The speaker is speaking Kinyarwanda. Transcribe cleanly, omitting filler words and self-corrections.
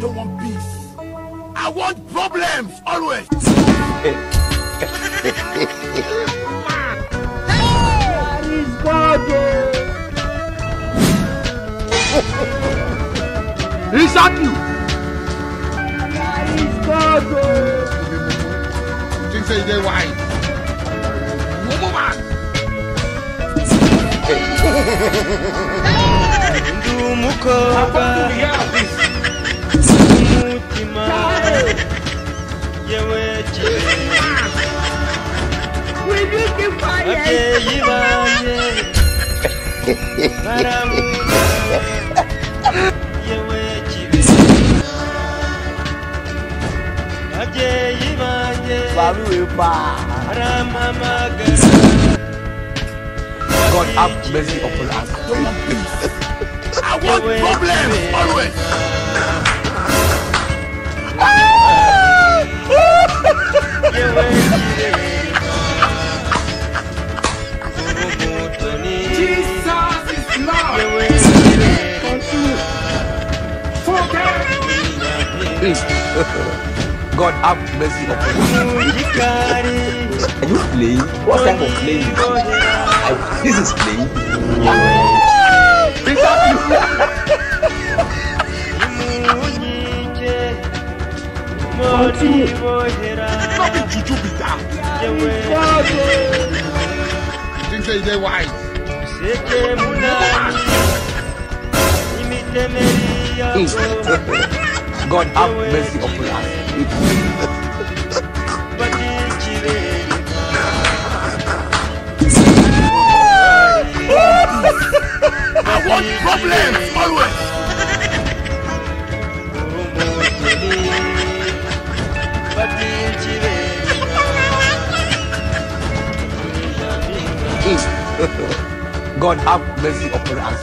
don't want peace. I want problems always. That is God. Exactly. That is God. You think say they white? Woman. Will you keep quiet? God have mercy upon us. I want problems always. Jesus is Lord. God have mercy upon us. Are you playing? What type of playing? This is playing. Not be juju be that. You think say they white? God have mercy upon us. I want problems always. God have mercy upon us.